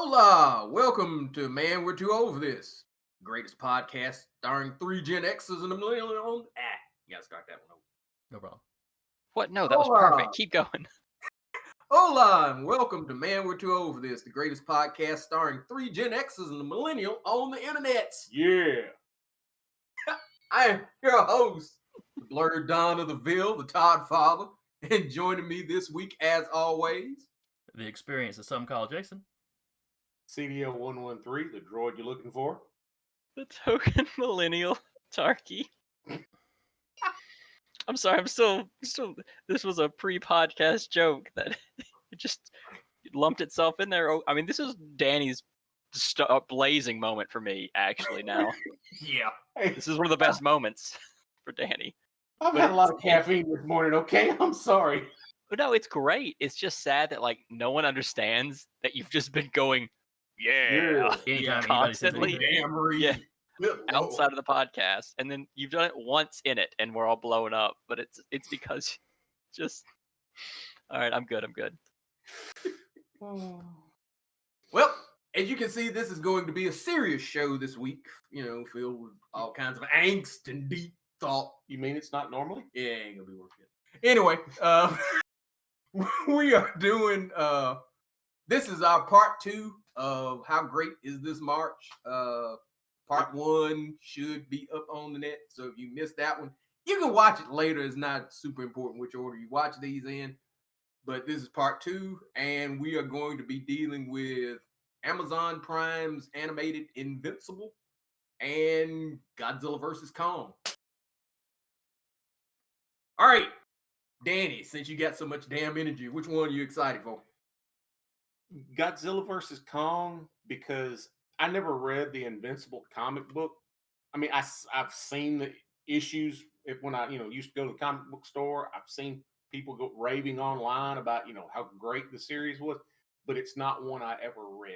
Hola! Welcome to Man, We're Too Old for This. Greatest podcast starring three Gen X's and a millennial. You gotta start that one over. No problem. What? No, that was Hola! perfect. Keep going. Hola! And welcome to Man, We're Too Old for This, the greatest podcast starring three Gen X's and a millennial on the internet. Yeah. I am your host, the blurred Don of the Ville, the Todd Father, and joining me this week, as always, The experience that some call Jason. CDL 113, the droid you're looking for. The token millennial Tarky. I'm sorry. I'm still. This was a pre-podcast joke that it just lumped itself in there. I mean, this is Danny's blazing moment for me. Actually, now yeah. Hey, this is one of the best moments for Danny. I've had a lot of caffeine this morning, okay? I'm sorry. But no, it's great. It's just sad that like no one understands that you've just been going, yeah, Anytime constantly. anybody says Yeah. outside of the podcast, and then you've done it once in it, and we're all blown up. But it's because just all right. I'm good. Well, as you can see, this is going to be a serious show this week, filled with all kinds of angst and deep thought. You mean it's not normally? Yeah, ain't gonna be worth it. Anyway, we are doing this is our part 2 of How Great Is This March? Part 1 should be up on the net, so if you missed that one, you can watch it later. It's not super important which order you watch these in, but this is part 2, and we are going to be dealing with Amazon Prime's animated Invincible and Godzilla vs. Kong. All right, Danny, since you got so much damn energy, which one are you excited for? Godzilla vs. Kong, because I never read the Invincible comic book. I mean, I've seen the issues when I used to go to the comic book store. I've seen people go raving online about how great the series was, but it's not one I ever read.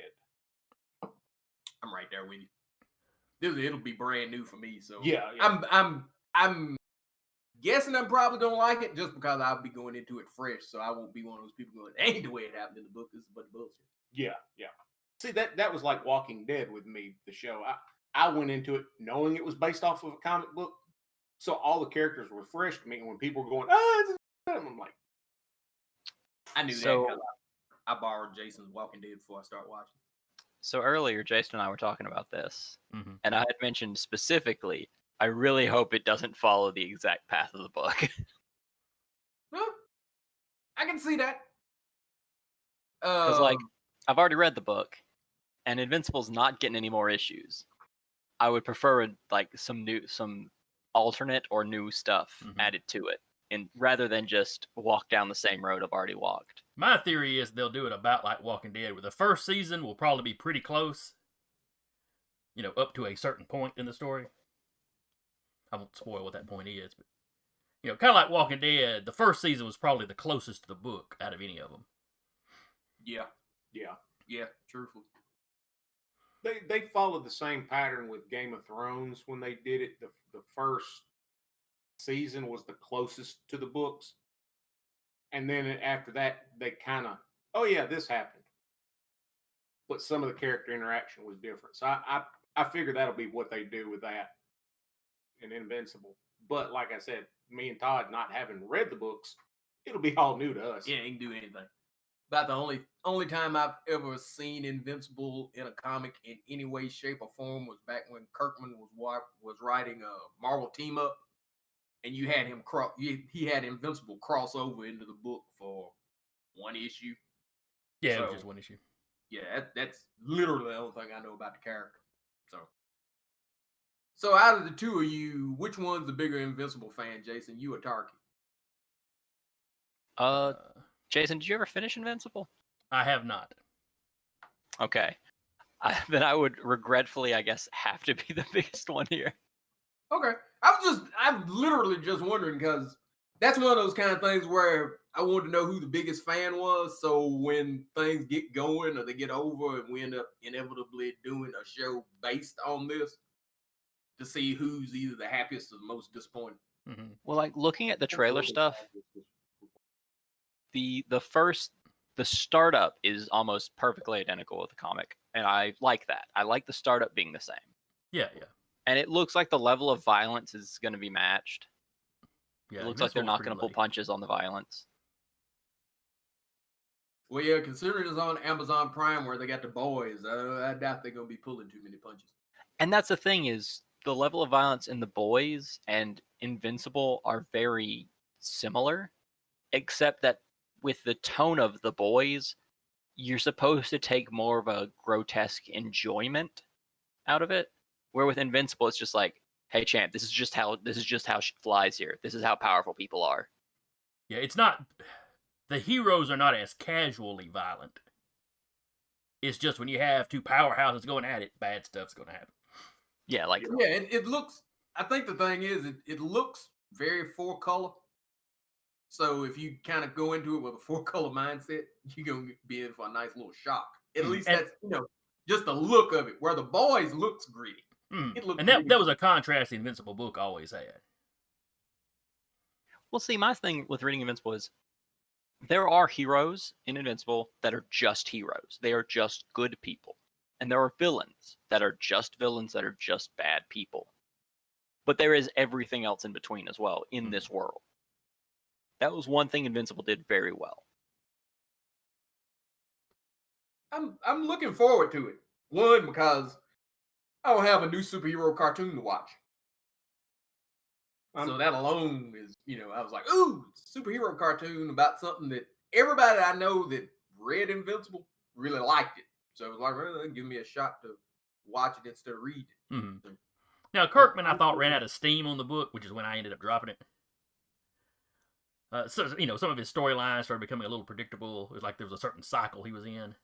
I'm right there with you. It'll be brand new for me, so Yeah. I'm guessing I'm probably gonna like it just because I'll be going into it fresh, so I won't be one of those people going, "Ain't the way it happened in the book. This is a bunch of bullshit." Yeah. See, that was like Walking Dead with me, the show. I went into it knowing it was based off of a comic book, so all the characters were fresh to me. And when people were going, I'm like, I knew that because I borrowed Jason's Walking Dead before I started watching. So earlier, Jason and I were talking about this, Mhm. and I had mentioned specifically, I really hope it doesn't follow the exact path of the book. Well, I can see that. Because like I've already read the book, and Invincible's not getting any more issues. I would prefer like some alternate or new stuff added to it, and rather than just walk down the same road I've already walked. My theory is they'll do it about like Walking Dead, where the first season will probably be pretty close, up to a certain point in the story. I won't spoil what that point is, but kind of like Walking Dead, the first season was probably the closest to the book out of any of them. Yeah, truthfully. They followed the same pattern with Game of Thrones when they did it. The first season was the closest to the books, and then after that they kind of, this happened, but some of the character interaction was different. So I figure that'll be what they do with that in Invincible. But like I said, me and Todd not having read the books, it'll be all new to us. Yeah, ain't do anything. About the only time I've ever seen Invincible in a comic in any way, shape, or form was back when Kirkman was writing a Marvel Team Up, and you had him he had Invincible cross over into the book for one issue. Yeah, it was just one issue. Yeah, that's literally the only thing I know about the character. So out of the two of you, which one's the bigger Invincible fan, Jason? You or Tarky? Jason, did you ever finish Invincible? I have not. Okay. Then I would regretfully, I guess, have to be the biggest one here. Okay. I'm literally just wondering because that's one of those kind of things where I wanted to know who the biggest fan was. So when things get going or they get over and we end up inevitably doing a show based on this to see who's either the happiest or the most disappointed. Mm-hmm. Well, like looking at the trailer stuff, the first the startup is almost perfectly identical with the comic, and I like that. I like the startup being the same, Yeah. and it looks like the level of violence is going to be matched. Yeah. It looks like they're Invincible's not pretty going to pull light. punches on the violence. Well, yeah, considering it's on Amazon Prime where they got The Boys, I doubt they're gonna be pulling too many punches. And that's the thing, is the level of violence in The Boys and Invincible are very similar, except that with the tone of The Boys, you're supposed to take more of a grotesque enjoyment out of it. Where with Invincible, it's just like, hey champ, this is just how shit flies here. This is how powerful people are. Yeah, it's not. The heroes are not as casually violent. It's just when you have two powerhouses going at it, bad stuff's going to happen. Yeah, like Yeah, it looks. I think the thing is, it looks very full color. So if you kind of go into it with a full color mindset, you're gonna be in for a nice little shock. At least And- that's just the look of it. Where The Boys looks gritty. It looks And that gritty. was a contrast the Invincible book always had. well, see, my thing with reading Invincible is there are heroes in Invincible that are just heroes. They are just good people. And there are villains that are just bad people. But there is everything else in between as well in this world. That was one thing Invincible did very well. I'm looking forward to it. One, because I don't have a new superhero cartoon to watch. So that alone is, I was like, ooh, superhero cartoon about something that everybody I know that read Invincible really liked it. So it was like, well, give me a shot to watch it instead of read it. Mm-hmm. Now, Kirkman, I thought, ran out of steam on the book, which is when I ended up dropping it. So, some of his storylines started becoming a little predictable. It was like there was a certain cycle he was in.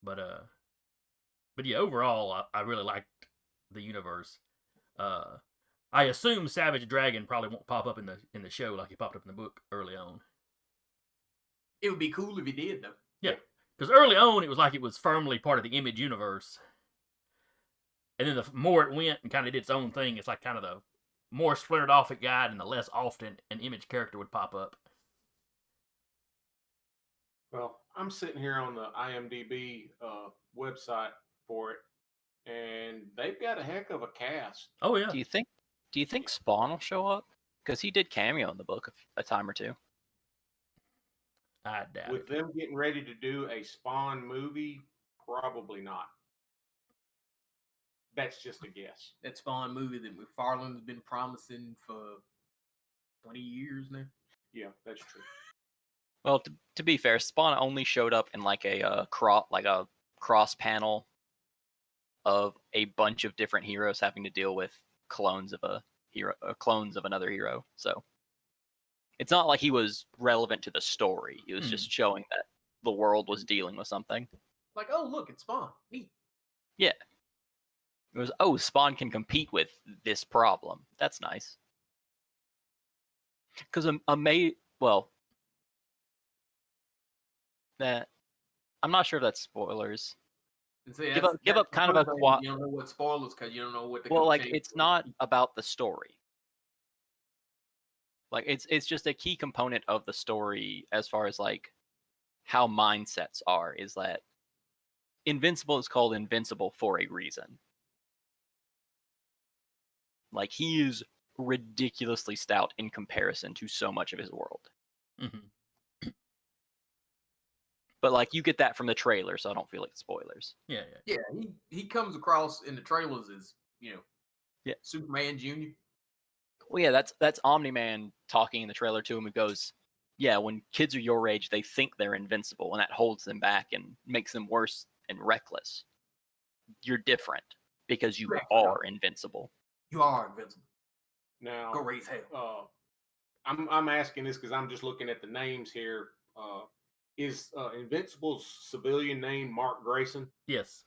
But yeah, overall, I really liked the universe. I assume Savage Dragon probably won't pop up in the show like he popped up in the book early on. It would be cool if he did, though. Yeah, because early on it was like it was firmly part of the Image universe, and then the more it went and kind of did its own thing, it's like kind of the more splintered off it got, and the less often an Image character would pop up. Well, I'm sitting here on the IMDb website for it, and they've got a heck of a cast. Oh yeah. Do you think Spawn will show up? Because he did cameo in the book a time or two. I doubt With it. them getting ready to do a Spawn movie, probably not. That's just a guess. That Spawn movie that McFarlane's been promising for 20 years now. Yeah, that's true. Well, to be fair, Spawn only showed up in like a cross panel of a bunch of different heroes having to deal with clones of another hero. So it's not like he was relevant to the story. He was just showing that the world was dealing with something. Like, oh, look, it's Spawn. Neat. Yeah. It was, oh, Spawn can compete with this problem. That's nice. Because that I'm not sure if that's spoilers. See, Give up kind of a you don't know what spoilers because you don't know what. Well, like it's not about the story. Like it's just a key component of the story as far as like how mindsets are. Is that Invincible is called Invincible for a reason. Like he is ridiculously stout in comparison to so much of his world. Mm-hmm. But like you get that from the trailer, so I don't feel like spoilers. Yeah. He comes across in the trailers as Superman Jr. Well, yeah, that's Omni-Man talking in the trailer to him. Who goes, yeah, when kids are your age, they think they're invincible, and that holds them back and makes them worse and reckless. You're different because you are invincible. You are invincible. Now, go raise hell. I'm asking this because I'm just looking at the names here. Is Invincible's civilian name Mark Grayson? Yes.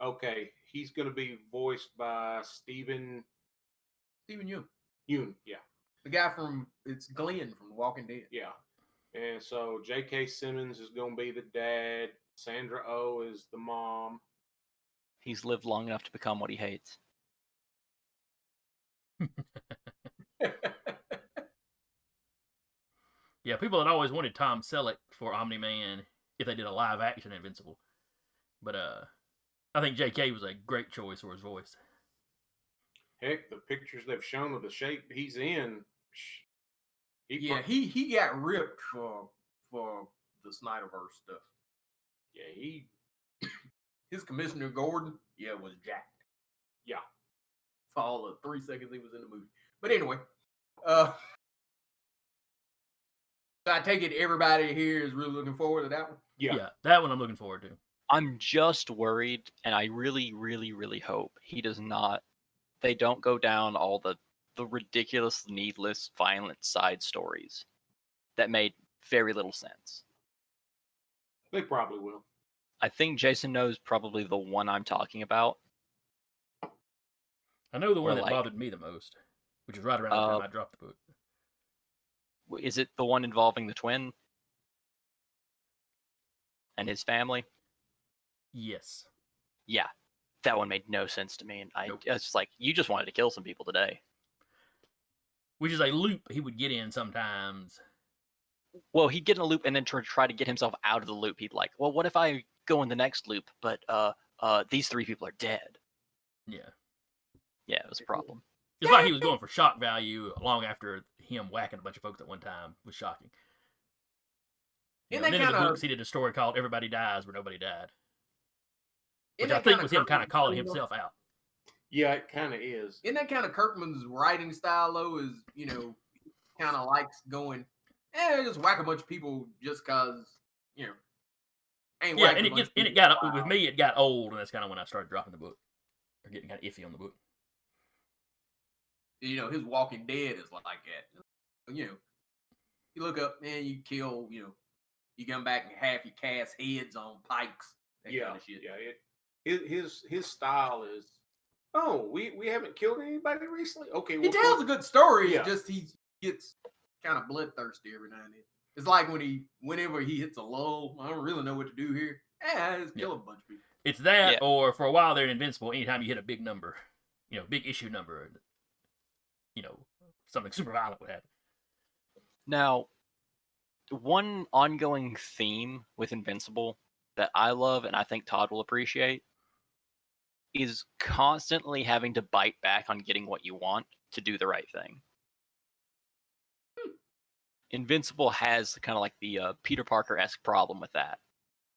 Okay, he's going to be voiced by Steven Yeun. Yeun, yeah. The guy it's Glenn from The Walking Dead. Yeah. And so J.K. Simmons is going to be the dad. Sandra Oh is the mom. He's lived long enough to become what he hates. Yeah, people had always wanted Tom Selleck for Omni-Man if they did a live action Invincible. But I think J.K. was a great choice for his voice. Heck, the pictures they've shown of the shape he's in. He got ripped for the Snyderverse stuff. Yeah, his Commissioner Gordon, was jacked. Yeah. For all the 3 seconds he was in the movie. But anyway, I take it everybody here is really looking forward to that one. Yeah, that one I'm looking forward to. I'm just worried, and I really, really, really hope they don't go down all the ridiculous, needless, violent side stories that made very little sense. They probably will. I think Jason knows probably the one I'm talking about. I know the one that bothered me the most, which is right around the time I dropped the book. Is it the one involving the twin and his family? Yes. Yeah, that one made no sense to me, and Nope. It's just like, you just wanted to kill some people today. Which is a loop he would get in sometimes. Well, he'd get in a loop and then try to get himself out of the loop. He'd like, well, what if I go in the next loop, but these 3 people are dead? Yeah. Yeah, it was a problem. It's like he was going for shock value long after him whacking a bunch of folks at one time was shocking. And then in the books, he did a story called Everybody Dies Where Nobody Died. Which I think was him kind of calling himself out. Yeah, it kind of is. Isn't that kind of Kirkman's writing style, though? Is, kind of likes going, just whack a bunch of people just because, ain't yeah, and it got with me, it got old, and that's kind of when I started dropping the book, or getting kind of iffy on the book. His Walking Dead is like that. You look up, man, you kill, you come back and half you cast heads on pikes. That kind of shit. Yeah, his style is, we haven't killed anybody recently? Okay. He tells a good story. Yeah. It's just he gets kind of bloodthirsty every now and then. It's like whenever he hits a lull, I don't really know what to do here. Just kill a bunch of people. It's that, or for a while they're Invincible, anytime you hit a big number, big issue number, something super violent would happen. Now, one ongoing theme with Invincible that I love, and I think Todd will appreciate, is constantly having to bite back on getting what you want to do the right thing. Invincible has kind of like the Peter Parker-esque problem with that.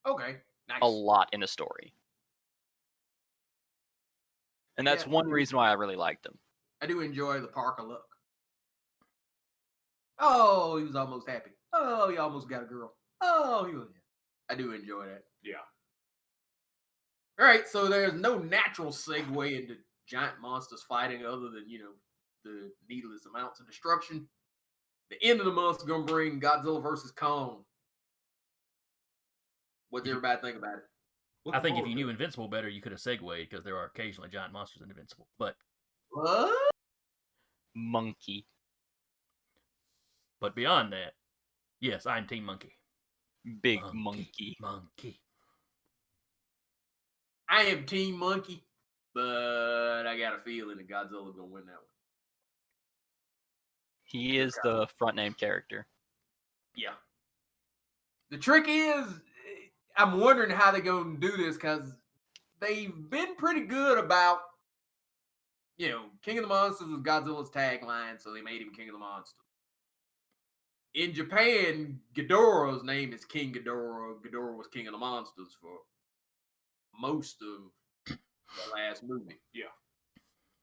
Okay, nice. A lot in a story. And that's one reason why I really liked him. I do enjoy the Parker look. Oh, he was almost happy. Oh, he almost got a girl. Oh, I do enjoy that. Yeah. All right, so there's no natural segue into giant monsters fighting other than, the needless amounts of destruction. The end of the month is going to bring Godzilla vs. Kong. What's everybody think about it? I think if you knew Invincible better, you could have segued, because there are occasionally giant monsters in Invincible. But what? Monkey. But beyond that, yes, I'm Team Monkey. Big monkey. Monkey. I am Team Monkey, but I got a feeling that Godzilla's going to win that one. He is the front name character. Yeah. The trick is, I'm wondering how they're going to do this, because they've been pretty good about, King of the Monsters was Godzilla's tagline, so they made him King of the Monsters. In Japan, Ghidorah's name is King Ghidorah. Ghidorah was King of the Monsters for most of the last movie. Yeah.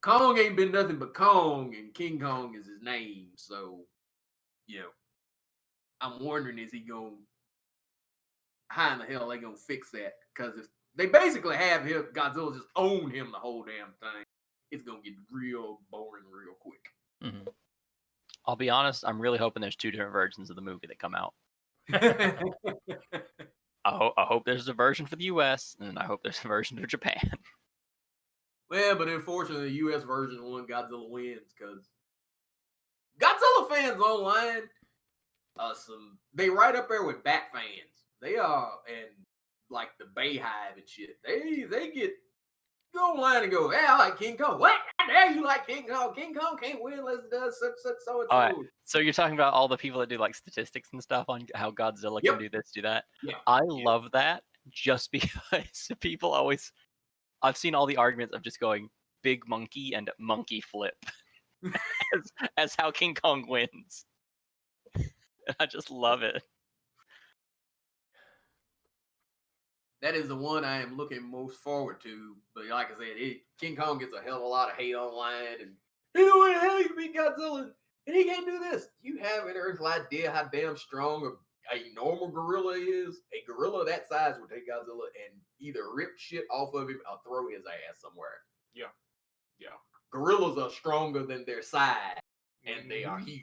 Kong ain't been nothing but Kong, and King Kong is his name. So, I'm wondering, is he going, how in the hell are they going to fix that? Because if they basically have Godzilla just own him the whole damn thing, it's going to get real boring real quick. Mm-hmm. I'll be honest, I'm really hoping there's 2 different versions of the movie that come out. I hope there's a version for the US, and I hope there's a version for Japan. Well, but unfortunately, the US version won. Godzilla wins, because Godzilla fans online, they right up there with Bat fans. They are, and like the Bayhive and shit. They get go online and go, hey, I like King Kong. What? How dare you like King Kong? King Kong can't win unless it does such, so and All right. so. So you're talking about all the people that do like statistics and stuff on how Godzilla Yep. can do this, do that. Yeah. I love that just because people always. I've seen all the arguments of just going big monkey and monkey flip as how King Kong wins. I just love it. That is the one I am looking most forward to. But like I said, King Kong gets a hell of a lot of hate online. And you know what the hell you beat Godzilla and he can't do this. You have an earthly idea how damn strong a normal gorilla is. A gorilla that size would take Godzilla and either rip shit off of him or throw his ass somewhere. Yeah. Gorillas are stronger than their size, and they are huge.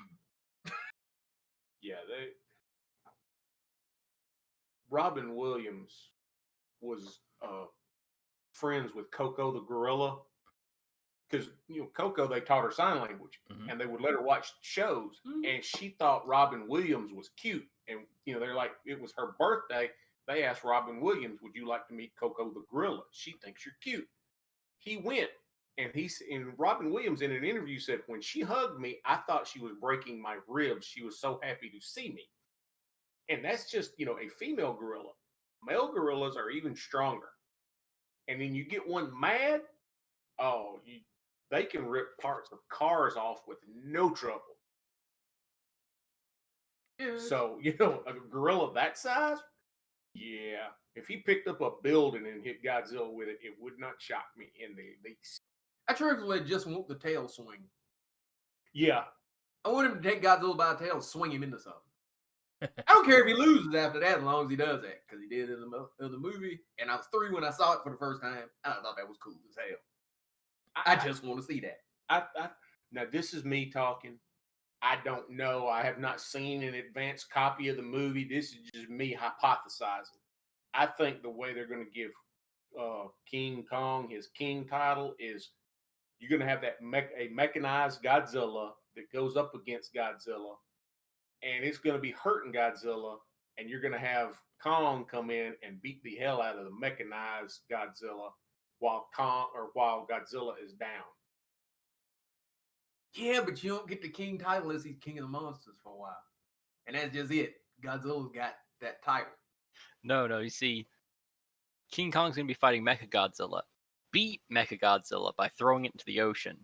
Yeah, Robin Williams was friends with Coco the gorilla because Coco, they taught her sign language and they would let her watch shows, and she thought Robin Williams was cute, and they're like, it was her birthday. They asked Robin Williams, "Would you like to meet Coco the gorilla? She thinks you're cute." He went. And Robin Williams in an interview said, when she hugged me, I thought she was breaking my ribs. She was so happy to see me. And that's just, a female gorilla. Male gorillas are even stronger. And then you get one mad, they can rip parts of cars off with no trouble. Yeah. So, a gorilla that size, yeah. If he picked up a building and hit Godzilla with it, it would not shock me in the least. I truthfully just want the tail swing. Yeah. I want him to take Godzilla by the tail and swing him into something. I don't care if he loses after that as long as he does that, because he did it in the movie. And I was 3 when I saw it for the first time. And I thought that was cool as hell. I just want to see that. Now, this is me talking. I don't know. I have not seen an advanced copy of the movie. This is just me hypothesizing. I think the way they're going to give King Kong his king title is you're going to have that a mechanized Godzilla that goes up against Godzilla, and it's going to be hurting Godzilla, and you're going to have Kong come in and beat the hell out of the mechanized Godzilla while Godzilla is down. Yeah, but you don't get the king title unless he's king of the monsters for a while. And that's just it. Godzilla's got that title. No, you see, King Kong's going to be fighting Mechagodzilla. Beat Mechagodzilla by throwing it into the ocean.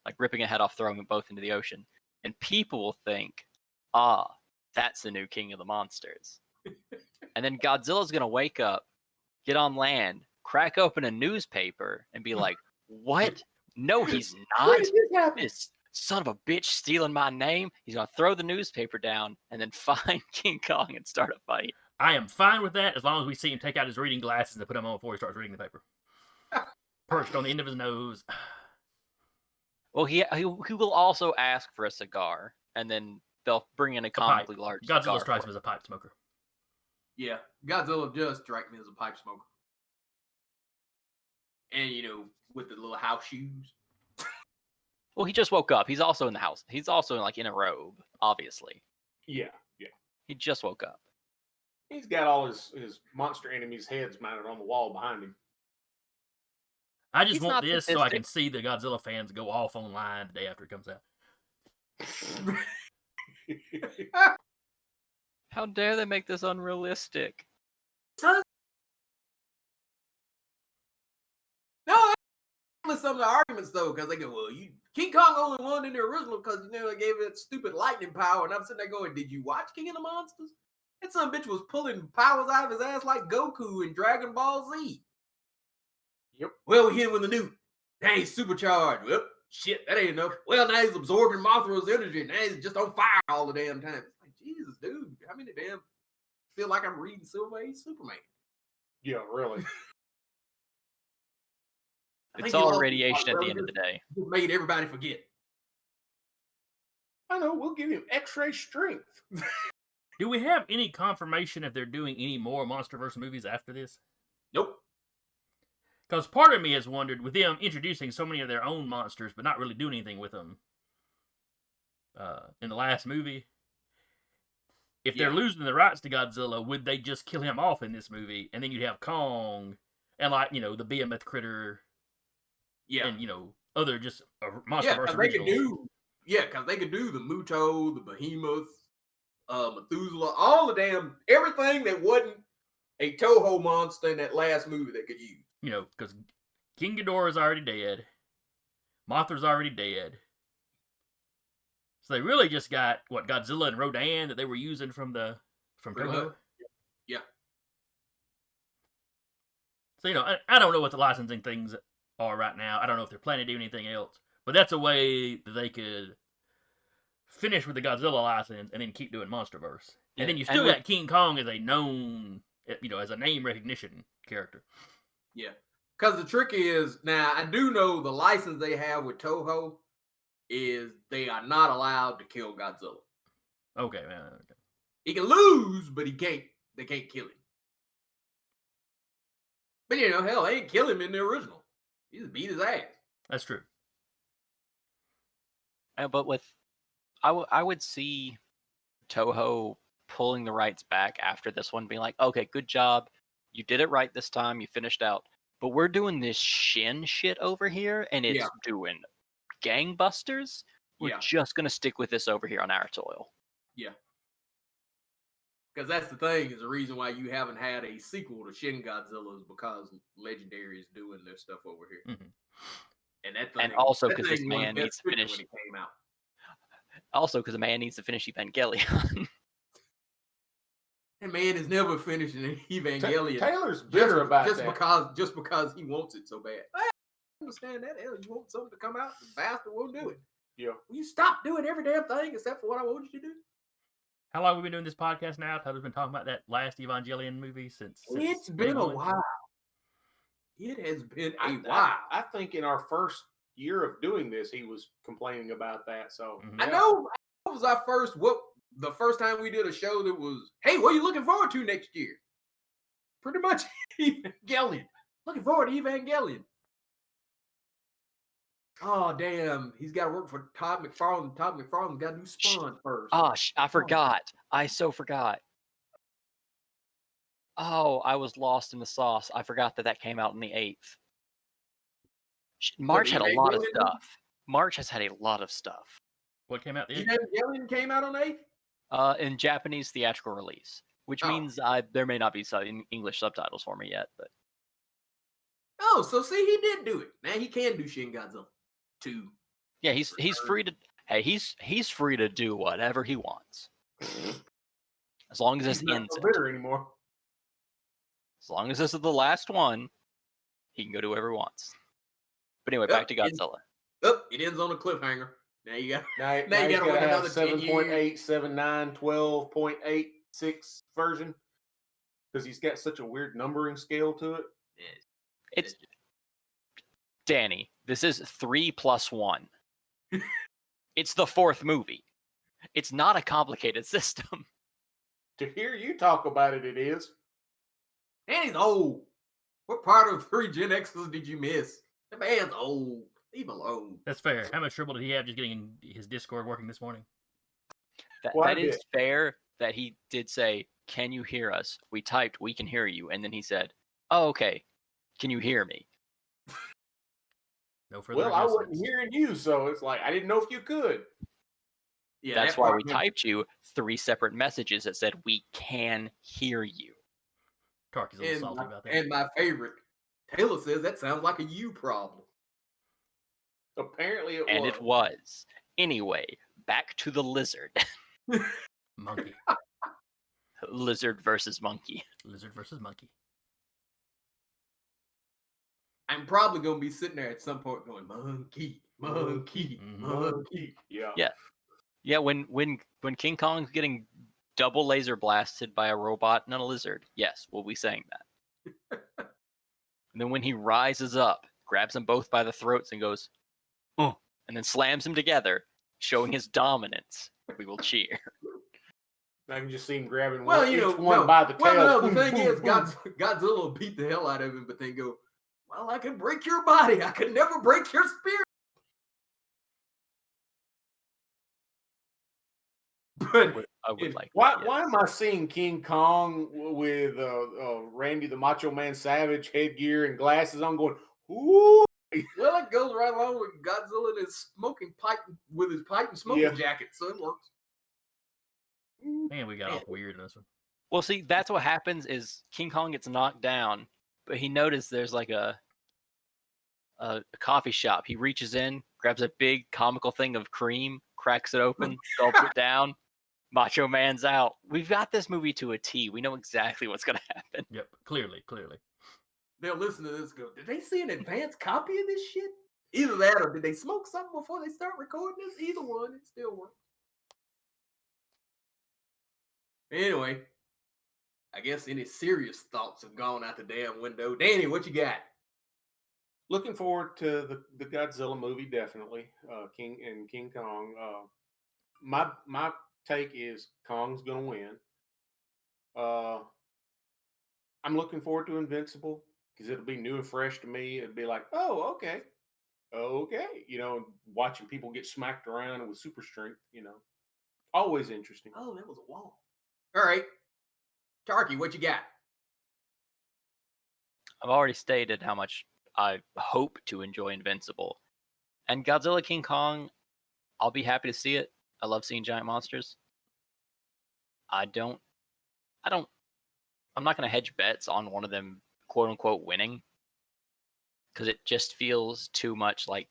Like ripping a head off, throwing them both into the ocean. And people will think, that's the new king of the monsters. And then Godzilla's going to wake up, get on land, crack open a newspaper, and be like, what? No, he's not. This son of a bitch stealing my name. He's going to throw the newspaper down and then find King Kong and start a fight. I am fine with that as long as we see him take out his reading glasses and put them on before he starts reading the paper. Perched on the end of his nose. Well, he will also ask for a cigar, and then they'll bring in a comically large cigar. Godzilla strikes him as a pipe smoker. Yeah, Godzilla does strike me as a pipe smoker. And, with the little house shoes. Well, he just woke up. He's also in the house. He's also in a robe, obviously. Yeah. He just woke up. He's got all his monster enemies' heads mounted on the wall behind him. I just want this so I can see the Godzilla fans go off online the day after it comes out. How dare they make this unrealistic? No, that's some of the arguments though, because they go, well, King Kong only won in the original because they gave it stupid lightning power, and I'm sitting there going, did you watch King of the Monsters? That son of a bitch was pulling powers out of his ass like Goku in Dragon Ball Z. Yep. Well, we hit him with a nuke. Now he's supercharged. Well, shit, that ain't enough. Well, now he's absorbing Mothra's energy. Now he's just on fire all the damn time. It's like, Jesus, dude, how many damn feel like I'm reading Silver Age Superman? Yeah, really. It's all radiation at the end of the day. Just made everybody forget. I know, we'll give him X-ray strength. Do we have any confirmation if they're doing any more MonsterVerse movies after this? Nope. Because part of me has wondered, with them introducing so many of their own monsters, but not really doing anything with them in the last movie, if they're losing the rights to Godzilla, would they just kill him off in this movie, and then you'd have Kong, and the behemoth critter, Yeah. and other just MonsterVerse Because originals. because they could do the Muto, the Behemoth, Methuselah, all the damn everything that wasn't a Toho monster in that last movie they could use. Because King Ghidorah is already dead, Mothra's already dead. So they really just got Godzilla and Rodan that they were using from Pretty Toho. much. Yeah. So I don't know what the licensing things are right now. I don't know if they're planning to do anything else, but that's a way that they could finish with the Godzilla license and then keep doing MonsterVerse. Yeah, And then you still and got King Kong as a known, as a name recognition character. Yeah. Because the trick is, now I do know the license they have with Toho is they are not allowed to kill Godzilla. Okay, man. Okay. He can lose, but they can't kill him. But hell, they ain't kill him in the original. He just beat his ass. That's true. But I would see Toho pulling the rights back after this one, being like, okay, good job. You did it right this time. You finished out. But we're doing this Shin shit over here, and it's doing gangbusters. We're just going to stick with this over here on our soil. Yeah. Because that's the thing, is the reason why you haven't had a sequel to Shin Godzilla is because Legendary is doing their stuff over here. Mm-hmm. And that thing, and also because that this thing man wasn't needs to best finish. when it came out. Also, because the man needs to finish Evangelion. And man is never finishing Evangelion. Taylor's bitter about that. Just because he wants it so bad. I understand that. Hell, you want something to come out, the bastard won't do it. Yeah. Will you stop doing every damn thing except for what I want you to do? How long have we been doing this podcast now? Tyler's been talking about that last Evangelion movie since It's been a while. It has been a while. I think in our first year of doing this, he was complaining about that. So I know that was our the first time we did a show that was, hey, what are you looking forward to next year? Pretty much Evangelion. Looking forward to Evangelion. Oh, damn. He's got to work for Todd McFarlane. Todd McFarlane's got to do Spawn first. Oh, I forgot. I so forgot. Oh, I was lost in the sauce. I forgot that came out on the 8th. March had a lot of stuff. March has had a lot of stuff. What came out the 8th? Evangelion came out on the 8th? In Japanese theatrical release, which means there may not be some English subtitles for me yet. But so see, he did do it. Now he can do Shin Godzilla 2. Yeah, he's free to. Hey, he's free to do whatever he wants, as long as this ends. Not bitter anymore. As long as this is the last one, he can go do whatever he wants. But anyway, back to Godzilla. It ends on a cliffhanger. Now you got now you got to wait another 7.8, 7.9, 12.86 version because he's got such a weird numbering scale to it. It's Danny. This is 3 + 1. It's the 4th movie. It's not a complicated system. To hear you talk about it, it is. And he's old. What part of 3 Gen X's did you miss? The man's old. Leave him alone. That's fair. How much trouble did he have just getting his Discord working this morning? That is fair that he did say, "Can you hear us?" We typed, "We can hear you." And then he said, "Oh, okay. Can you hear me?" No further I wasn't hearing you, so it's like I didn't know if you could. Yeah, that's why we typed you 3 separate messages that said, "We can hear you." Tarky's a little salty about that. And my favorite, Taylor says that sounds like a you problem. Apparently it was. And it was. Anyway, back to the lizard. Monkey. Lizard versus monkey. Lizard versus monkey. I'm probably going to be sitting there at some point going, monkey, monkey, monkey. Yeah. Yeah, when King Kong's getting double laser blasted by a robot and a lizard, yes, we'll be saying that. And then when he rises up, grabs them both by the throats and goes, "Oh," and then slams them together, showing his dominance, we will cheer. I can just see him grabbing one by the tail. Well, no, the thing is, Godzilla will beat the hell out of him, but then go, well, I can break your body. I can never break your spirit. But I would like. Why am I seeing King Kong with Randy the Macho Man Savage headgear and glasses on going, ooh, Well, it goes right along with Godzilla and his smoking pipe with his pipe and smoking jacket, so it works. Man, we got off weird in this one. Well, see, that's what happens is King Kong gets knocked down, but he noticed there's like a coffee shop. He reaches in, grabs a big comical thing of cream, cracks it open, gulps it down. Macho Man's out. We've got this movie to a T. We know exactly what's going to happen. Yep, clearly. They'll listen to this and go, did they see an advanced copy of this shit? Either that or did they smoke something before they start recording this? Either one, it still works. Anyway, I guess any serious thoughts have gone out the damn window. Danny, what you got? Looking forward to the Godzilla movie, definitely. King Kong. My take is Kong's gonna win. I'm looking forward to Invincible because it'll be new and fresh to me. It'll be like, oh, okay, watching people get smacked around with super strength, always interesting. Oh, that was a wall. All right, Tarky, what you got? I've already stated how much I hope to enjoy Invincible. And Godzilla King Kong, I'll be happy to see it. I love seeing giant monsters. I'm not going to hedge bets on one of them, quote unquote, winning. Because it just feels too much like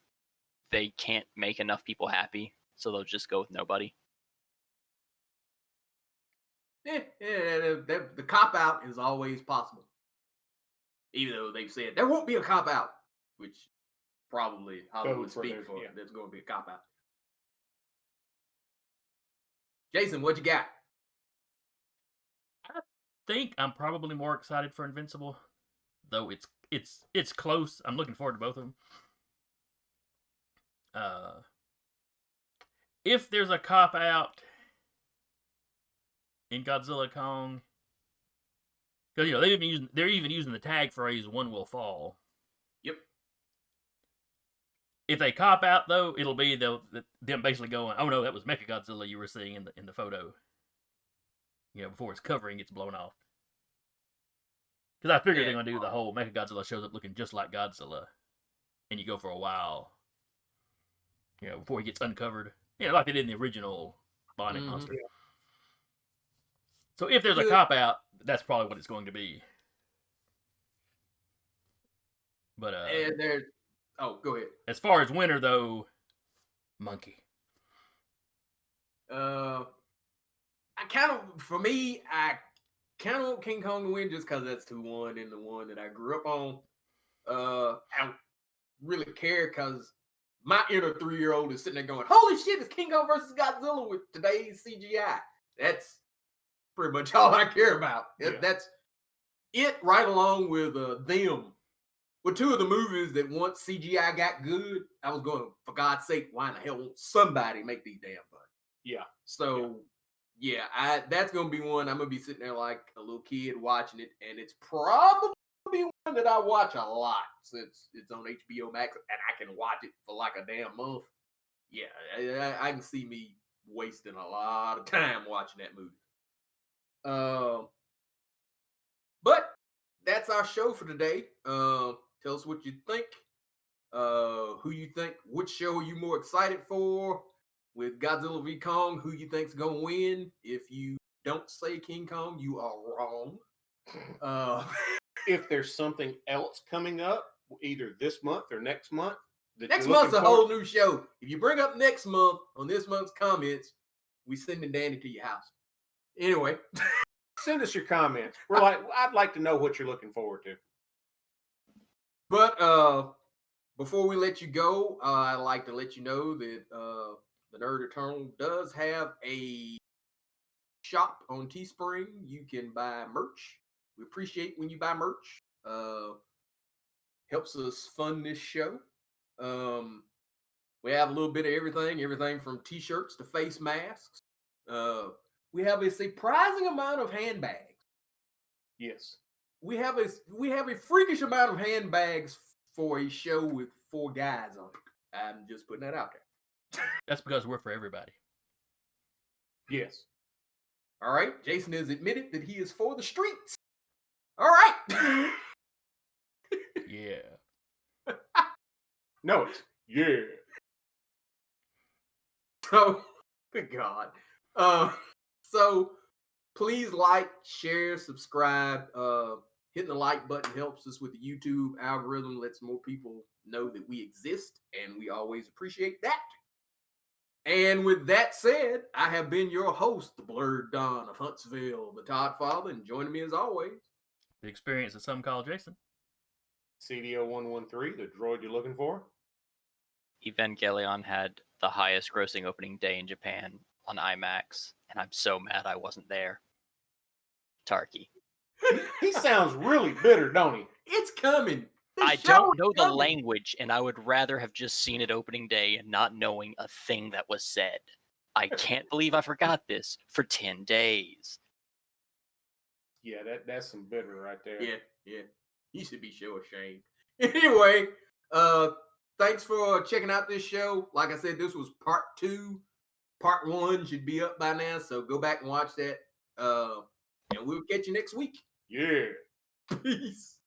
they can't make enough people happy. So they'll just go with nobody. The cop out is always possible. Even though they've said there won't be a cop out, which probably Hollywood speak for. There's going to be a cop out. Jason, what you got? I think I'm probably more excited for Invincible, though it's close. I'm looking forward to both of them. If there's a cop out in Godzilla Kong, because they're even using the tag phrase "one will fall." Yep. If they cop out, though, it'll be them basically going, "Oh no, that was Mechagodzilla you were seeing in the photo." Before its covering gets blown off. Because I figured they're gonna do the whole Mechagodzilla shows up looking just like Godzilla, and you go for a while, before he gets uncovered, like they did in the original Bonding Monster. Yeah. So if there's a cop out, that's probably what it's going to be. But go ahead. As far as winner though, Monkey. I kind of want King Kong to win just because that's 2-1 and the one that I grew up on. I don't really care because my inner 3-year-old is sitting there going, "Holy shit! It's King Kong versus Godzilla with today's CGI." That's pretty much all I care about. Yeah. That's it, right along with them. With two of the movies that once CGI got good, I was going, for God's sake, why in the hell won't somebody make these damn buttons? Yeah. So, that's going to be one. I'm going to be sitting there like a little kid watching it, and it's probably one that I watch a lot since it's on HBO Max, and I can watch it for like a damn month. Yeah, I can see me wasting a lot of time watching that movie. But that's our show for today. Tell us what you think. Who you think, which show are you more excited for? With Godzilla v Kong, who you think's gonna win? If you don't say King Kong, you are wrong. If there's something else coming up, either this month or next month. Next month's a whole new show. If you bring up next month on this month's comments, we sending Danny to your house. Anyway. Send us your comments. I'd like to know what you're looking forward to. But before we let you go, I'd like to let you know that the Nerd Eternal does have a shop on Teespring. You can buy merch. We appreciate when you buy merch. Helps us fund this show. We have a little bit of everything from t-shirts to face masks. We have a surprising amount of handbags. Yes. We have a freakish amount of handbags for a show with 4 guys on it. I'm just putting that out there. That's because we're for everybody. Yes. All right. Jason has admitted that he is for the streets. All right. Yeah. No, it's yeah. So, good God. So please like, share, subscribe. Hitting the like button helps us with the YouTube algorithm, lets more people know that we exist, and we always appreciate that. And with that said, I have been your host, the Blurred Don of Huntsville, the Todd Father, and joining me as always, The experience that some call Jason. CDO 113, the droid you're looking for. Evangelion had the highest grossing opening day in Japan on IMAX, and I'm so mad I wasn't there. Tarky. He sounds really bitter, don't he? it's coming. The I show don't is know the coming. language, and I would rather have just seen it opening day and not knowing a thing that was said. I can't believe I forgot this for 10 days. Yeah, that's some bitter right there. Yeah. You should be so ashamed. Anyway, thanks for checking out this show. Like I said, this was part 2. Part 1 should be up by now, so go back and watch that. And we'll catch you next week. Yeah. Peace.